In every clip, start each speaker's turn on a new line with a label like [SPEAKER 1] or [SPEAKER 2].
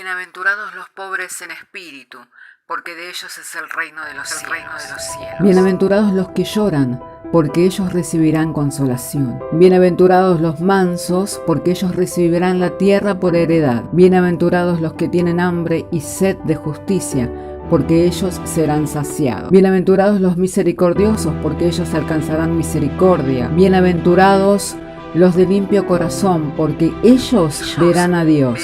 [SPEAKER 1] Bienaventurados los pobres en espíritu, porque de ellos es el reino de los cielos.
[SPEAKER 2] Bienaventurados los que lloran, porque ellos recibirán consolación. Bienaventurados los mansos, porque ellos recibirán la tierra por heredad. Bienaventurados los que tienen hambre y sed de justicia, porque ellos serán saciados. Bienaventurados los misericordiosos, porque ellos alcanzarán misericordia. Bienaventurados los de limpio corazón, porque ellos verán a Dios.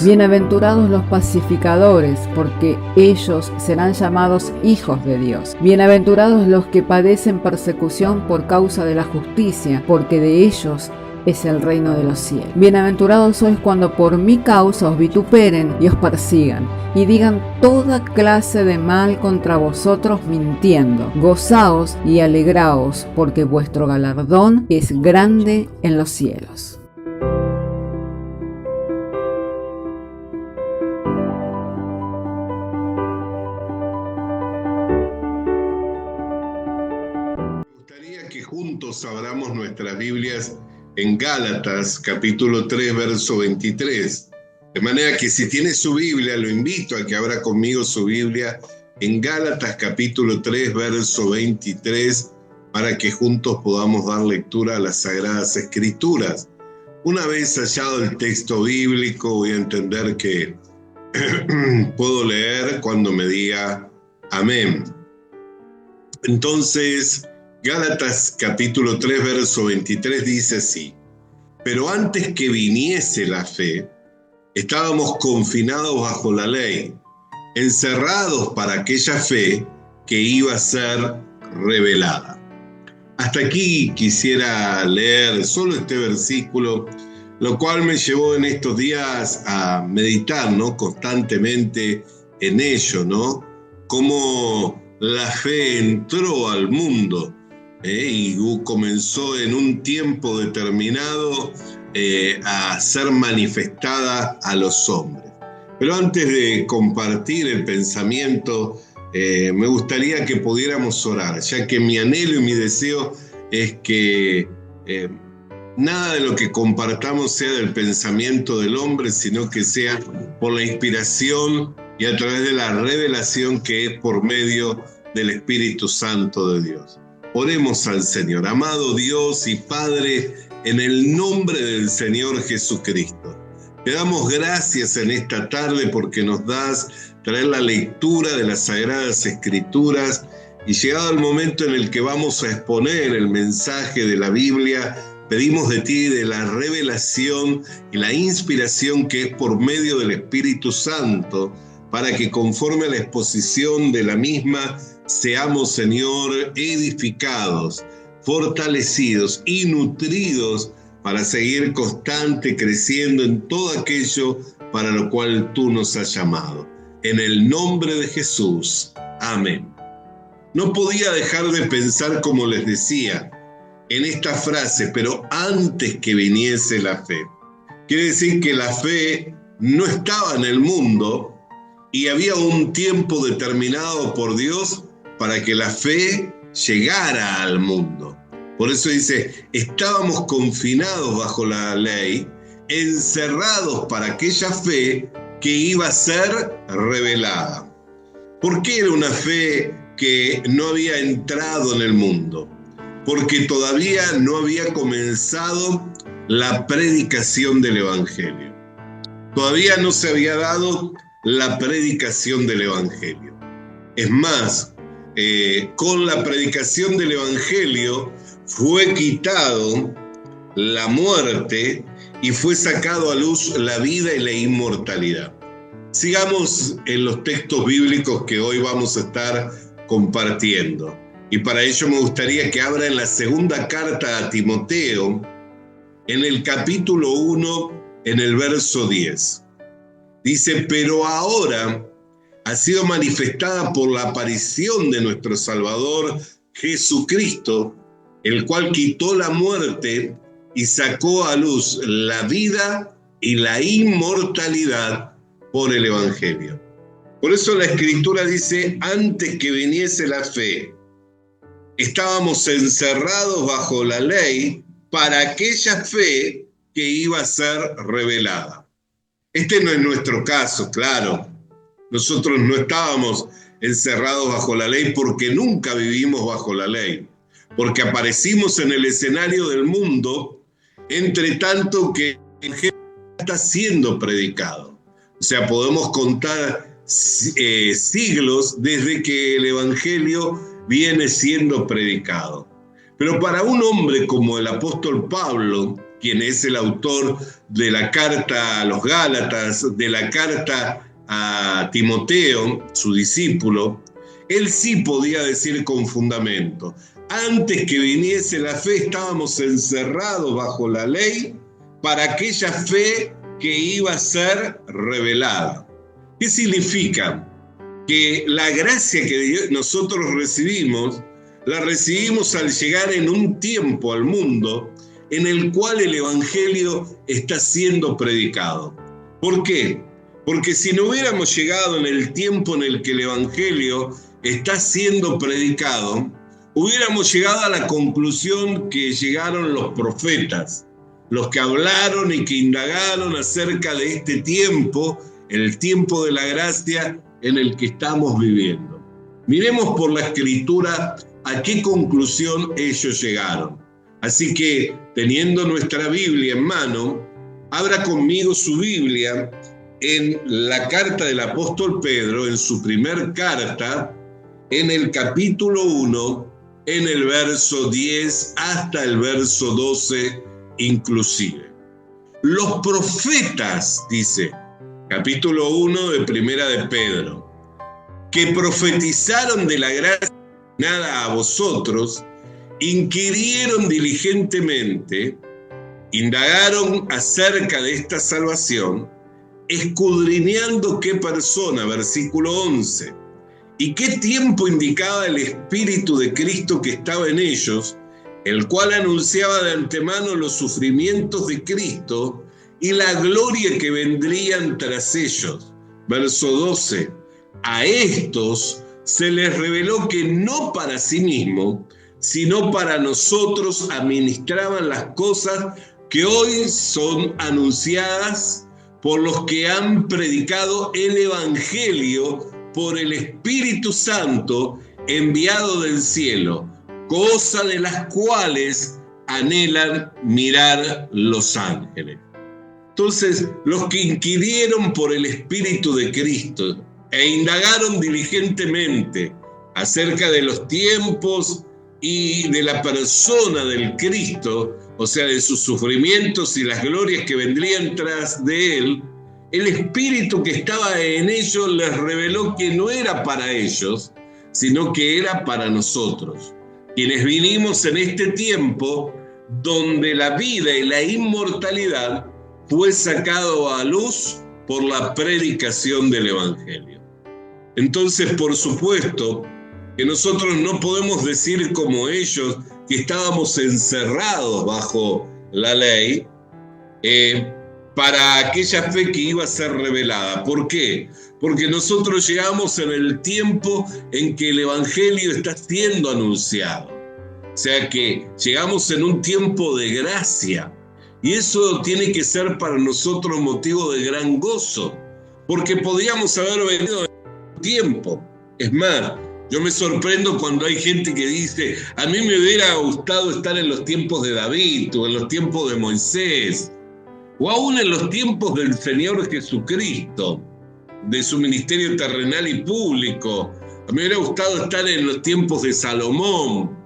[SPEAKER 2] Bienaventurados los pacificadores, porque ellos serán llamados hijos de Dios. Bienaventurados los que padecen persecución por causa de la justicia, porque de ellos es el reino de los cielos. Bienaventurados sois cuando por mi causa os vituperen y os persigan, y digan toda clase de mal contra vosotros mintiendo. Gozaos y alegraos, porque vuestro galardón es grande en los cielos.
[SPEAKER 3] Me gustaría que juntos abramos nuestras Biblias en Gálatas, capítulo 3, verso 23. De manera que si tiene su Biblia, lo invito a que abra conmigo su Biblia en Gálatas, capítulo 3, verso 23, para que juntos podamos dar lectura a las Sagradas Escrituras. Una vez hallado el texto bíblico, voy a entender que puedo leer cuando me diga amén. Entonces, Gálatas capítulo 3, verso 23 dice así: pero antes que viniese la fe, estábamos confinados bajo la ley, encerrados para aquella fe que iba a ser revelada. Hasta aquí quisiera leer solo este versículo, lo cual me llevó en estos días a meditar, ¿no?, constantemente en ello, ¿no? Cómo la fe entró al mundo. Y comenzó en un tiempo determinado a ser manifestada a los hombres. Pero antes de compartir el pensamiento, me gustaría que pudiéramos orar, ya que mi anhelo y mi deseo es que nada de lo que compartamos sea del pensamiento del hombre, sino que sea por la inspiración y a través de la revelación que es por medio del Espíritu Santo de Dios. Oremos al Señor. Amado Dios y Padre, en el nombre del Señor Jesucristo, te damos gracias en esta tarde porque nos das traer la lectura de las Sagradas Escrituras, y llegado el momento en el que vamos a exponer el mensaje de la Biblia, pedimos de ti de la revelación y la inspiración que es por medio del Espíritu Santo, para que conforme a la exposición de la misma seamos, Señor, edificados, fortalecidos y nutridos para seguir constante creciendo en todo aquello para lo cual tú nos has llamado. En el nombre de Jesús. Amén. No podía dejar de pensar, como les decía, en esta frase, pero antes que viniese la fe. Quiere decir que la fe no estaba en el mundo y había un tiempo determinado por Dios para que la fe llegara al mundo. Por eso dice, estábamos confinados bajo la ley, encerrados para aquella fe que iba a ser revelada. ¿Por qué era una fe que no había entrado en el mundo? Porque todavía no había comenzado la predicación del Evangelio. Todavía no se había dado la predicación del Evangelio. Es más, con la predicación del Evangelio fue quitado la muerte y fue sacado a luz la vida y la inmortalidad. Sigamos en los textos bíblicos que hoy vamos a estar compartiendo. Y para ello me gustaría que abra en la segunda carta a Timoteo, en el capítulo 1, en el verso 10. Dice, pero ahora ha sido manifestada por la aparición de nuestro Salvador Jesucristo, el cual quitó la muerte y sacó a luz la vida y la inmortalidad por el Evangelio. Por eso la Escritura dice, antes que viniese la fe, estábamos encerrados bajo la ley para aquella fe que iba a ser revelada. Este no es nuestro caso, claro. Nosotros no estábamos encerrados bajo la ley porque nunca vivimos bajo la ley, porque aparecimos en el escenario del mundo, entre tanto que el Evangelio está siendo predicado. O sea, podemos contar siglos desde que el Evangelio viene siendo predicado. Pero para un hombre como el apóstol Pablo, quien es el autor de la carta a los Gálatas, de la carta a Timoteo, su discípulo, él sí podía decir con fundamento: antes que viniese la fe estábamos encerrados bajo la ley para aquella fe que iba a ser revelada. ¿Qué significa? Que la gracia que nosotros recibimos, la recibimos al llegar en un tiempo al mundo en el cual el Evangelio está siendo predicado. ¿Por qué? Porque si no hubiéramos llegado en el tiempo en el que el Evangelio está siendo predicado, hubiéramos llegado a la conclusión que llegaron los profetas, los que hablaron y que indagaron acerca de este tiempo, el tiempo de la gracia en el que estamos viviendo. Miremos por la Escritura a qué conclusión ellos llegaron. Así que, teniendo nuestra Biblia en mano, abra conmigo su Biblia en la carta del apóstol Pedro, en su primer carta, en el capítulo 1, en el verso 10 hasta el verso 12 inclusive. Los profetas, dice, capítulo 1 de Primera de Pedro, que profetizaron de la gracia dada a vosotros, inquirieron diligentemente, indagaron acerca de esta salvación, escudriñando qué persona, versículo 11, y qué tiempo indicaba el Espíritu de Cristo que estaba en ellos, el cual anunciaba de antemano los sufrimientos de Cristo y la gloria que vendrían tras ellos. Verso 12, a estos se les reveló que no para sí mismo, sino para nosotros administraban las cosas que hoy son anunciadas por los que han predicado el Evangelio por el Espíritu Santo enviado del cielo, cosa de las cuales anhelan mirar los ángeles. Entonces, los que inquirieron por el Espíritu de Cristo e indagaron diligentemente acerca de los tiempos y de la persona del Cristo, o sea, de sus sufrimientos y las glorias que vendrían tras de él, el Espíritu que estaba en ellos les reveló que no era para ellos, sino que era para nosotros, quienes vinimos en este tiempo donde la vida y la inmortalidad fue sacado a luz por la predicación del Evangelio. Entonces, por supuesto, que nosotros no podemos decir como ellos que estábamos encerrados bajo la ley para aquella fe que iba a ser revelada. ¿Por qué? Porque nosotros llegamos en el tiempo en que el Evangelio está siendo anunciado. O sea que llegamos en un tiempo de gracia. Y eso tiene que ser para nosotros motivo de gran gozo, porque podíamos haber venido en un tiempo. Es más, yo me sorprendo cuando hay gente que dice: a mí me hubiera gustado estar en los tiempos de David, o en los tiempos de Moisés, o aún en los tiempos del Señor Jesucristo, de su ministerio terrenal y público. A mí me hubiera gustado estar en los tiempos de Salomón,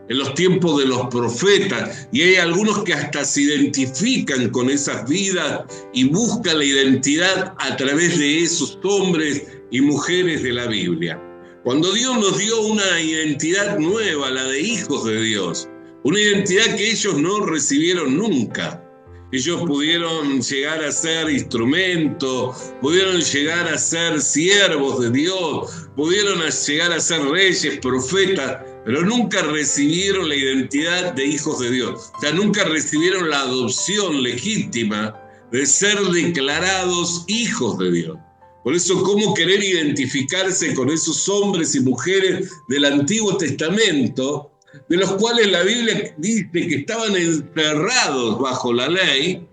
[SPEAKER 3] en los tiempos de los profetas, y hay algunos que hasta se identifican con esas vidas y buscan la identidad a través de esos hombres y mujeres de la Biblia. Cuando Dios nos dio una identidad nueva, la de hijos de Dios, una identidad que ellos no recibieron nunca. Ellos pudieron llegar a ser instrumentos, pudieron llegar a ser siervos de Dios, pudieron llegar a ser reyes, profetas, pero nunca recibieron la identidad de hijos de Dios. O sea, nunca recibieron la adopción legítima de ser declarados hijos de Dios. Por eso, ¿cómo querer identificarse con esos hombres y mujeres del Antiguo Testamento, de los cuales la Biblia dice que estaban encerrados bajo la ley,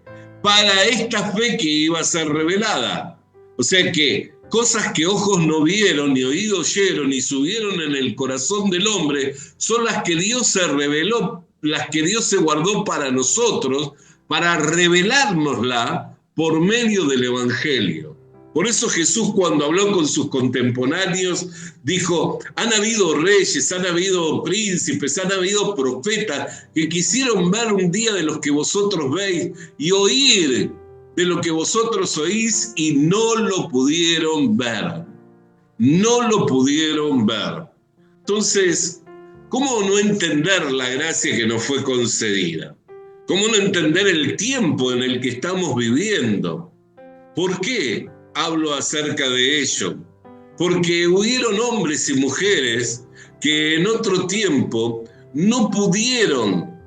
[SPEAKER 3] para esta fe que iba a ser revelada. O sea que cosas que ojos no vieron, ni oídos oyeron, ni subieron en el corazón del hombre, son las que Dios se reveló, las que Dios se guardó para nosotros, para revelárnosla por medio del Evangelio. Por eso Jesús, cuando habló con sus contemporáneos, dijo: han habido reyes, han habido príncipes, han habido profetas que quisieron ver un día de los que vosotros veis y oír de lo que vosotros oís, y no lo pudieron ver. No lo pudieron ver. Entonces, ¿cómo no entender la gracia que nos fue concedida? ¿Cómo no entender el tiempo en el que estamos viviendo? ¿Por qué hablo acerca de ello? Porque hubieron hombres y mujeres que en otro tiempo no pudieron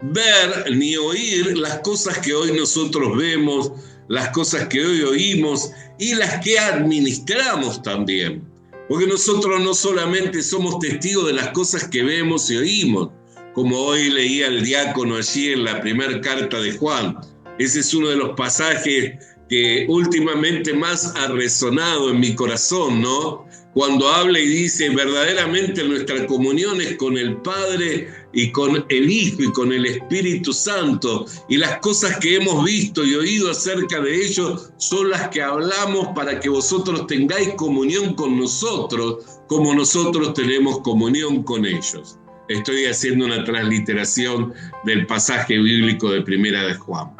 [SPEAKER 3] ver ni oír las cosas que hoy nosotros vemos, las cosas que hoy oímos y las que administramos también. Porque nosotros no solamente somos testigos de las cosas que vemos y oímos, como hoy leía el diácono allí en la primera carta de Juan. Ese es uno de los pasajes que últimamente más ha resonado en mi corazón, ¿no? Cuando habla y dice: verdaderamente nuestra comunión es con el Padre y con el Hijo y con el Espíritu Santo, y las cosas que hemos visto y oído acerca de ellos son las que hablamos para que vosotros tengáis comunión con nosotros, como nosotros tenemos comunión con ellos. Estoy haciendo una transliteración del pasaje bíblico de Primera de Juan.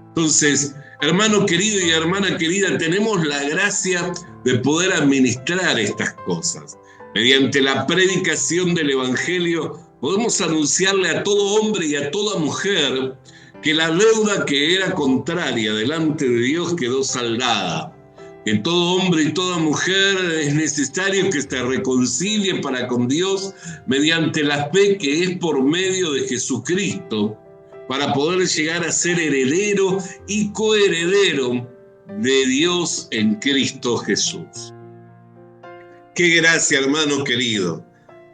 [SPEAKER 3] Entonces, hermano querido y hermana querida, tenemos la gracia de poder administrar estas cosas. Mediante la predicación del Evangelio podemos anunciarle a todo hombre y a toda mujer que la deuda que era contraria delante de Dios quedó saldada. Que todo hombre y toda mujer es necesario que se reconcilie para con Dios mediante la fe que es por medio de Jesucristo, para poder llegar a ser heredero y coheredero de Dios en Cristo Jesús. Qué gracia, hermano querido,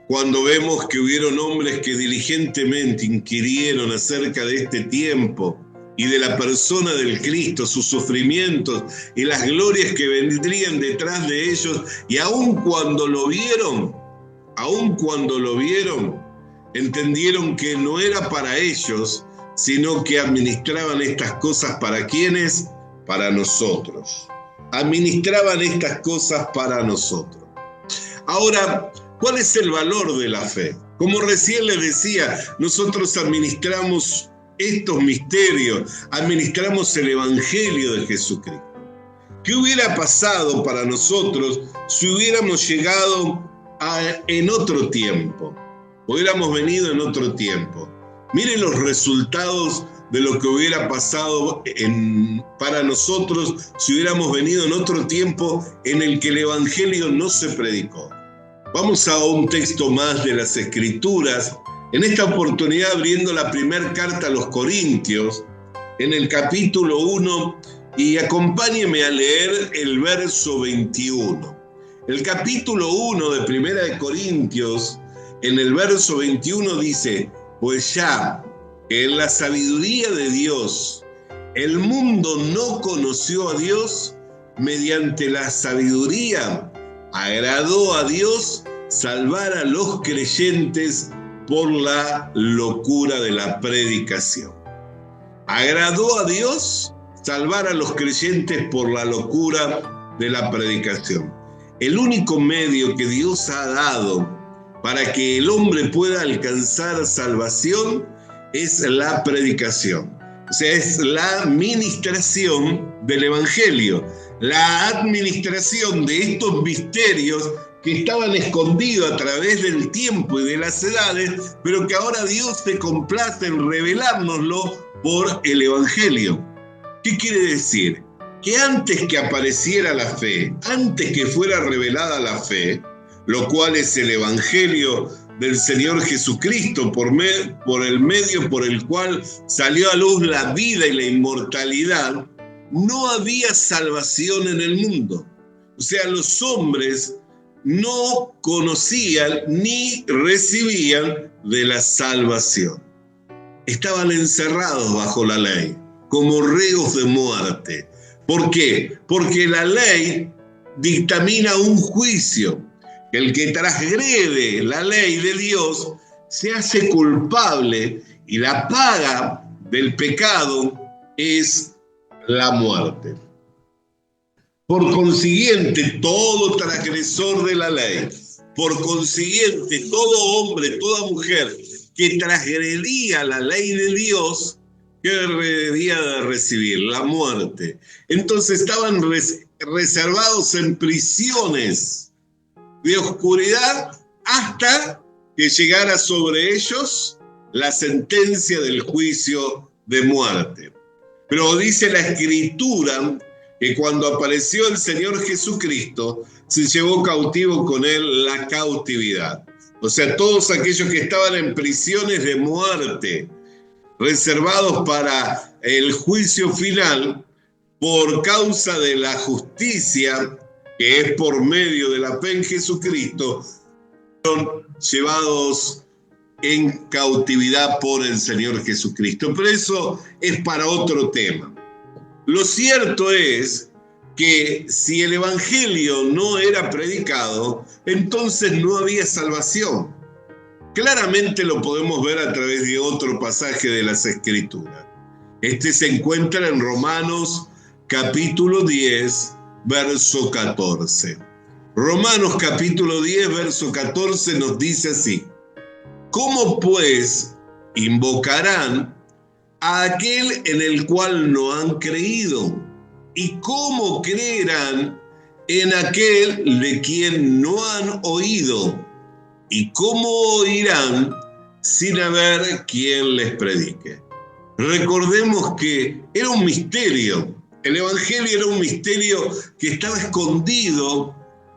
[SPEAKER 3] cuando vemos que hubieron hombres que diligentemente inquirieron acerca de este tiempo y de la persona del Cristo, sus sufrimientos y las glorias que vendrían detrás de ellos, y aun cuando lo vieron, entendieron que no era para ellos, sino que administraban estas cosas para ¿quiénes? Para nosotros. Administraban estas cosas para nosotros. Ahora, ¿cuál es el valor de la fe? Como recién les decía, nosotros administramos estos misterios, administramos el Evangelio de Jesucristo. ¿Qué hubiera pasado para nosotros si hubiéramos llegado en otro tiempo? Hubiéramos venido en otro tiempo. Miren los resultados de lo que hubiera pasado para nosotros si hubiéramos venido en otro tiempo en el que el Evangelio no se predicó. Vamos a un texto más de las Escrituras, en esta oportunidad abriendo la primera carta a los Corintios, en el capítulo 1, y acompáñeme a leer el verso 21. El capítulo 1 de Primera de Corintios, en el verso 21 dice: pues ya que en la sabiduría de Dios el mundo no conoció a Dios, mediante la sabiduría agradó a Dios salvar a los creyentes por la locura de la predicación. Agradó a Dios salvar a los creyentes por la locura de la predicación. El único medio que Dios ha dado para que el hombre pueda alcanzar salvación es la predicación. O sea, es la ministración del Evangelio, la administración de estos misterios que estaban escondidos a través del tiempo y de las edades, pero que ahora Dios se complace en revelárnoslo por el Evangelio. ¿Qué quiere decir? Que antes que apareciera la fe, antes que fuera revelada la fe, lo cual es el Evangelio del Señor Jesucristo, por el medio por el cual salió a luz la vida y la inmortalidad, no había salvación en el mundo. O sea, los hombres no conocían ni recibían de la salvación. Estaban encerrados bajo la ley. como reos de muerte. ¿Por qué? Porque la ley dictamina un juicio. El que transgrede la ley de Dios se hace culpable y la paga del pecado es la muerte. Por consiguiente, todo transgresor de la ley, por consiguiente, todo hombre, toda mujer que transgredía la ley de Dios, ¿qué debía de recibir? La muerte. Entonces estaban reservados en prisiones de oscuridad hasta que llegara sobre ellos la sentencia del juicio de muerte. Pero dice la Escritura que cuando apareció el Señor Jesucristo, se llevó cautivo con él la cautividad. O sea, todos aquellos que estaban en prisiones de muerte, reservados para el juicio final, por causa de la justicia, que es por medio de la fe en Jesucristo, fueron llevados en cautividad por el Señor Jesucristo. Pero eso es para otro tema. Lo cierto es que si el Evangelio no era predicado, entonces no había salvación. Claramente lo podemos ver a través de otro pasaje de las Escrituras. Este se encuentra en Romanos capítulo 10, verso 14. Romanos capítulo 10, verso 14 nos dice así: ¿cómo pues invocarán a aquel en el cual no han creído? ¿Y cómo creerán en aquel de quien no han oído? ¿Y cómo oirán sin haber quien les predique? Recordemos que era un misterio. El Evangelio era un misterio que estaba escondido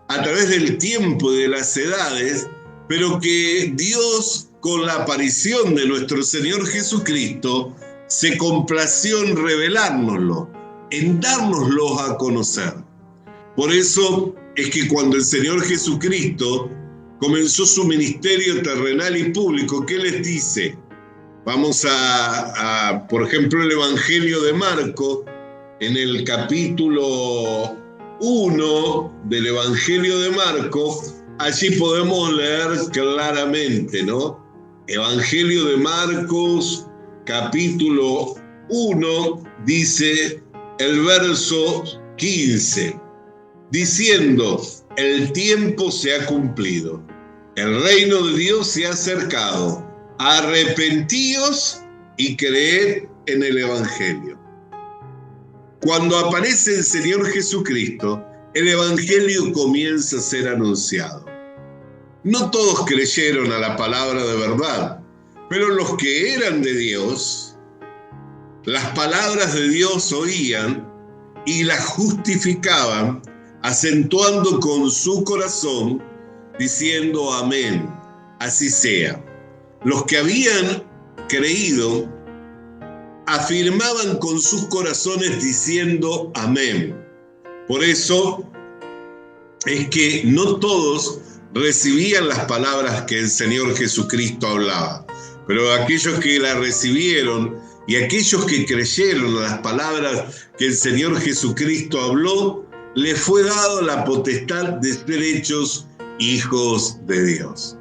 [SPEAKER 3] a través del tiempo y de las edades, pero que Dios, con la aparición de nuestro Señor Jesucristo, se complació en revelárnoslo, en dárnoslo a conocer. Por eso es que cuando el Señor Jesucristo comenzó su ministerio terrenal y público, ¿qué les dice? Vamos por ejemplo, el Evangelio de Marco, en el capítulo 1 del Evangelio de Marco, allí podemos leer claramente, ¿no? Evangelio de Marcos, capítulo 1, dice el verso 15, diciendo: el tiempo se ha cumplido, el reino de Dios se ha acercado, arrepentíos y creed en el Evangelio. Cuando aparece el Señor Jesucristo, el Evangelio comienza a ser anunciado. No todos creyeron a la palabra de verdad, pero los que eran de Dios, las palabras de Dios oían y las justificaban, acentuando con su corazón, diciendo amén, así sea. Los que habían creído afirmaban con sus corazones diciendo amén. Por eso es que no todos recibían las palabras que el Señor Jesucristo hablaba, pero aquellos que las recibieron y aquellos que creyeron a las palabras que el Señor Jesucristo habló, les fue dado la potestad de ser hechos hijos de Dios.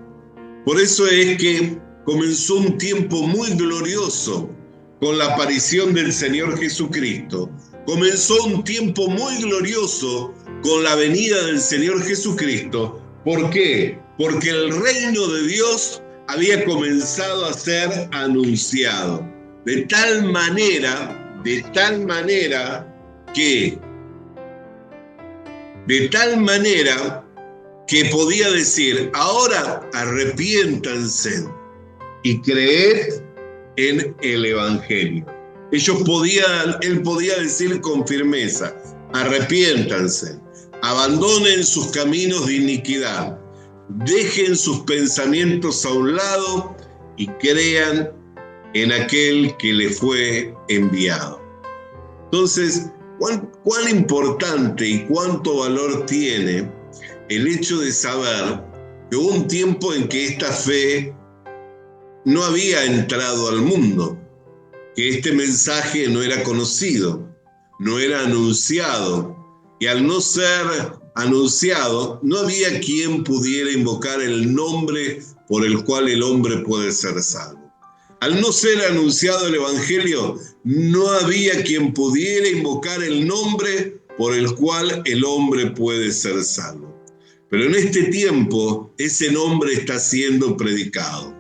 [SPEAKER 3] Por eso es que comenzó un tiempo muy glorioso con la aparición del Señor Jesucristo. Comenzó un tiempo muy glorioso con la venida del Señor Jesucristo. ¿Por qué? Porque el reino de Dios había comenzado a ser anunciado. De tal manera que podía decir: ahora arrepiéntanse y creed en el Evangelio. Él podía decir con firmeza: arrepiéntanse, abandonen sus caminos de iniquidad, dejen sus pensamientos a un lado y crean en aquel que le fue enviado. Entonces, ¿cuán importante y cuánto valor tiene el hecho de saber que hubo un tiempo en que esta fe no había entrado al mundo? que este mensaje no era conocido, no era anunciado, y al no ser anunciado, no había quien pudiera invocar el nombre por el cual el hombre puede ser salvo. Al no ser anunciado el Evangelio, no había quien pudiera invocar el nombre por el cual el hombre puede ser salvo. Pero en este tiempo, ese nombre está siendo predicado.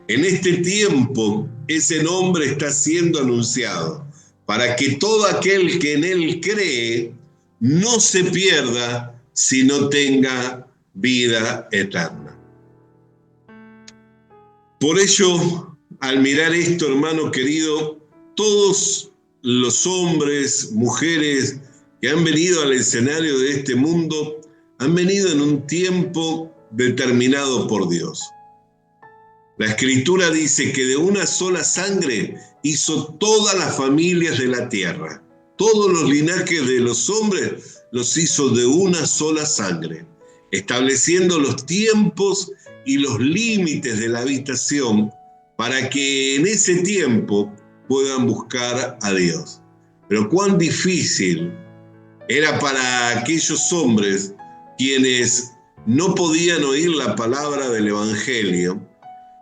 [SPEAKER 3] En este tiempo, ese nombre está siendo anunciado, para que todo aquel que en él cree no se pierda, sino tenga vida eterna. Por ello, al mirar esto, hermano querido, todos los hombres, mujeres que han venido al escenario de este mundo, han venido en un tiempo determinado por Dios. La Escritura dice que de una sola sangre hizo todas las familias de la tierra. Todos los linajes de los hombres los hizo de una sola sangre, estableciendo los tiempos y los límites de la habitación para que en ese tiempo puedan buscar a Dios. Pero cuán difícil era para aquellos hombres quienes no podían oír la palabra del Evangelio,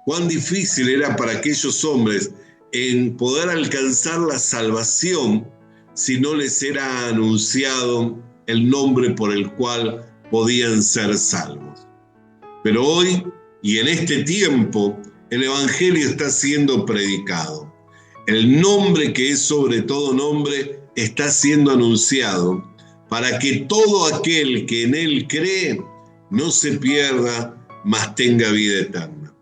[SPEAKER 3] cuán difícil era para aquellos hombres en poder alcanzar la salvación si no les era anunciado el nombre por el cual podían ser salvos. Pero hoy y en este tiempo el Evangelio está siendo predicado. El nombre que es sobre todo nombre está siendo anunciado para que todo aquel que en él cree no se pierda, mas tenga vida eterna.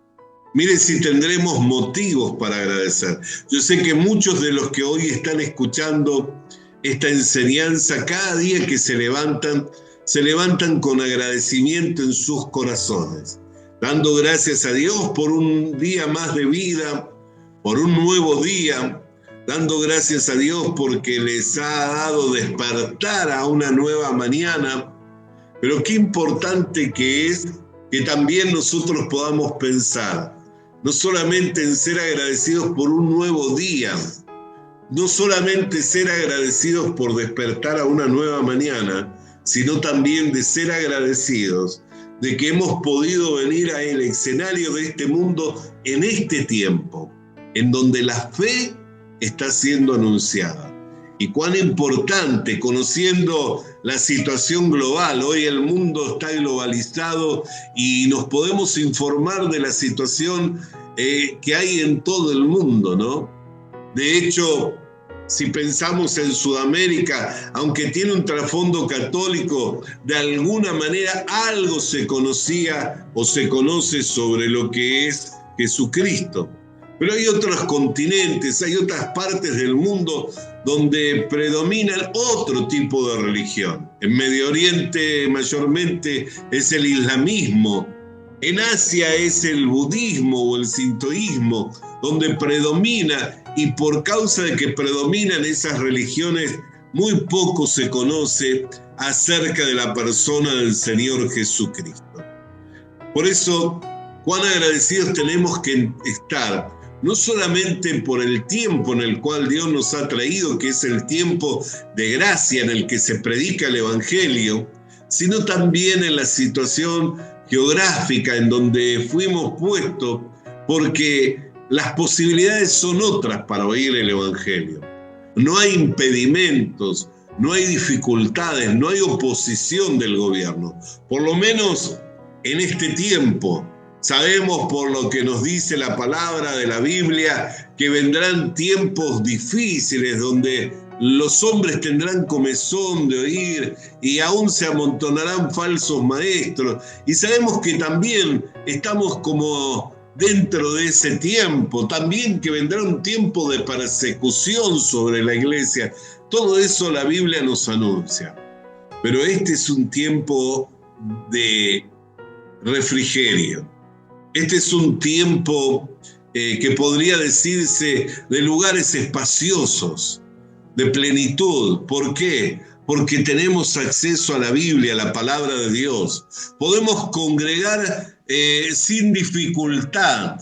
[SPEAKER 3] Mire si tendremos motivos para agradecer. Yo sé que muchos de los que hoy están escuchando esta enseñanza, cada día que se levantan con agradecimiento en sus corazones, dando gracias a Dios por un día más de vida, por un nuevo día, dando gracias a Dios porque les ha dado despertar a una nueva mañana. Pero qué importante que es que también nosotros podamos pensar, no solamente en ser agradecidos por un nuevo día, no solamente ser agradecidos por despertar a una nueva mañana, sino también de ser agradecidos de que hemos podido venir al escenario de este mundo en este tiempo, en donde la fe está siendo anunciada. Y cuán importante, conociendo la situación global, hoy el mundo está globalizado y nos podemos informar de la situación que hay en todo el mundo, ¿no? De hecho, si pensamos en Sudamérica, aunque tiene un trasfondo católico, de alguna manera algo se conocía o se conoce sobre lo que es Jesucristo. Pero hay otros continentes, hay otras partes del mundo donde predominan otro tipo de religión. En Medio Oriente mayormente es el islamismo. En Asia es el budismo o el sintoísmo, donde predomina, y por causa de que predominan esas religiones, muy poco se conoce acerca de la persona del Señor Jesucristo. Por eso, cuán agradecidos tenemos que estar, no solamente por el tiempo en el cual Dios nos ha traído, que es el tiempo de gracia en el que se predica el Evangelio, sino también en la situación geográfica en donde fuimos puestos, porque las posibilidades son otras para oír el Evangelio. No hay impedimentos, no hay dificultades, no hay oposición del gobierno. Por lo menos en este tiempo, sabemos por lo que nos dice la palabra de la Biblia que vendrán tiempos difíciles donde los hombres tendrán comezón de oír y aún se amontonarán falsos maestros. Y sabemos que también estamos como dentro de ese tiempo, también que vendrá un tiempo de persecución sobre la iglesia. Todo eso la Biblia nos anuncia. Pero este es un tiempo de refrigerio. Este es un tiempo que podría decirse de lugares espaciosos, de plenitud. ¿Por qué? Porque tenemos acceso a la Biblia, a la palabra de Dios. Podemos congregar sin dificultad.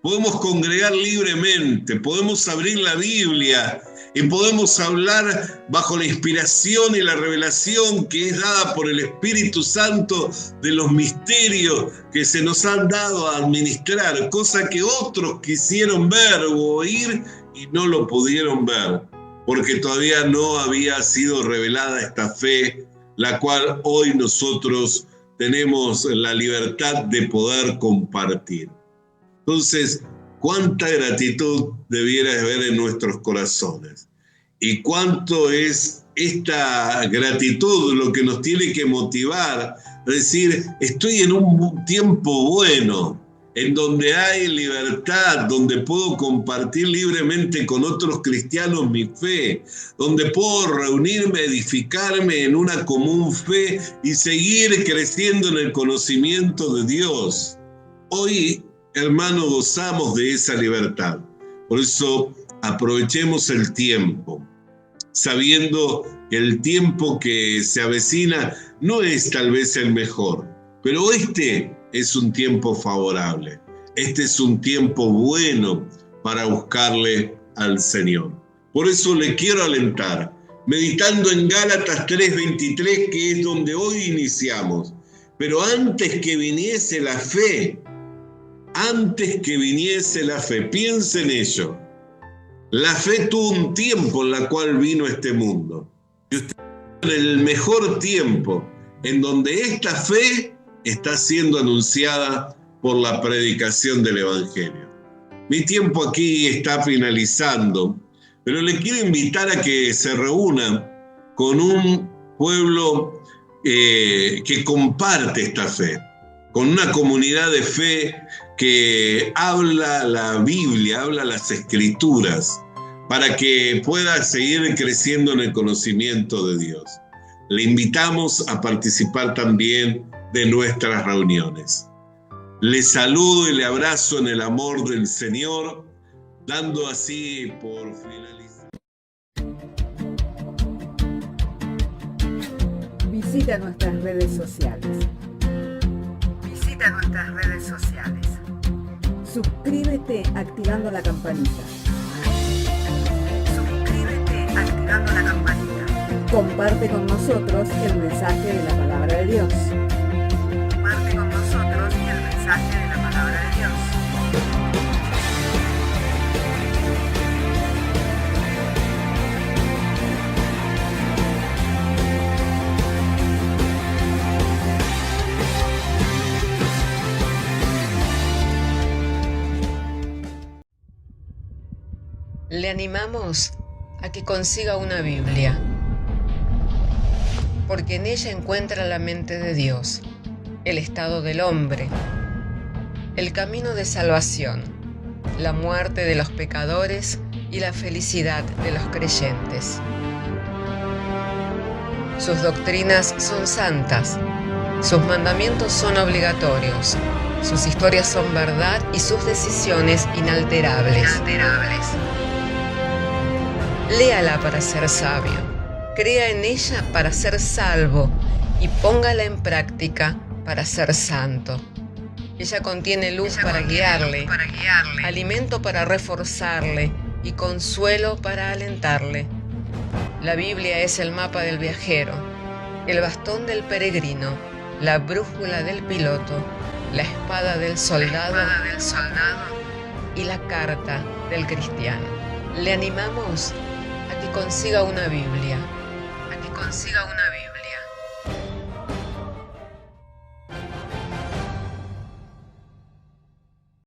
[SPEAKER 3] podemos congregar libremente, podemos abrir la Biblia y podemos hablar bajo la inspiración y la revelación que es dada por el Espíritu Santo de los misterios que se nos han dado a administrar, cosa que otros quisieron ver o oír y no lo pudieron ver, porque todavía no había sido revelada esta fe, la cual hoy nosotros tenemos la libertad de poder compartir. Entonces, cuánta gratitud debiera haber en nuestros corazones y cuánto es esta gratitud lo que nos tiene que motivar a decir, estoy en un tiempo bueno, en donde hay libertad, donde puedo compartir libremente con otros cristianos mi fe, donde puedo reunirme, edificarme en una común fe y seguir creciendo en el conocimiento de Dios. Hoy, hermano, gozamos de esa libertad. Por eso aprovechemos el tiempo, sabiendo que el tiempo que se avecina no es tal vez el mejor, pero este es un tiempo favorable. Este es un tiempo bueno para buscarle al Señor. Por eso le quiero alentar, meditando en Gálatas 3:23, que es donde hoy iniciamos. Pero antes que viniese la fe, piensa en ello. La fe tuvo un tiempo en el cual vino este mundo. Y usted está en el mejor tiempo, en donde esta fe está siendo anunciada por la predicación del Evangelio. Mi tiempo aquí está finalizando, pero le quiero invitar a que se reúna con un pueblo que comparte esta fe, con una comunidad de fe que habla la Biblia, habla las Escrituras, para que pueda seguir creciendo en el conocimiento de Dios. Le invitamos a participar también de nuestras reuniones. Le saludo y le abrazo en el amor del Señor, dando así por finalizar.
[SPEAKER 2] Visita nuestras redes sociales.
[SPEAKER 1] Visita nuestras redes sociales.
[SPEAKER 2] Suscríbete activando la campanita.
[SPEAKER 1] Suscríbete activando la campanita.
[SPEAKER 2] Comparte con nosotros el mensaje de la palabra de Dios.
[SPEAKER 1] Comparte con nosotros el mensaje de la palabra de Dios. Le animamos a que consiga una Biblia, porque en ella encuentra la mente de Dios, el estado del hombre, el camino de salvación, la muerte de los pecadores y la felicidad de los creyentes. Sus doctrinas son santas, sus mandamientos son obligatorios, sus historias son verdad y sus decisiones inalterables. Léala para ser sabio, crea en ella para ser salvo y póngala en práctica para ser santo. Ella contiene luz para guiarle, alimento para reforzarle y consuelo para alentarle. La Biblia es el mapa del viajero, el bastón del peregrino, la brújula del piloto, la espada del soldado y la carta del cristiano. Le animamos a que consiga una Biblia,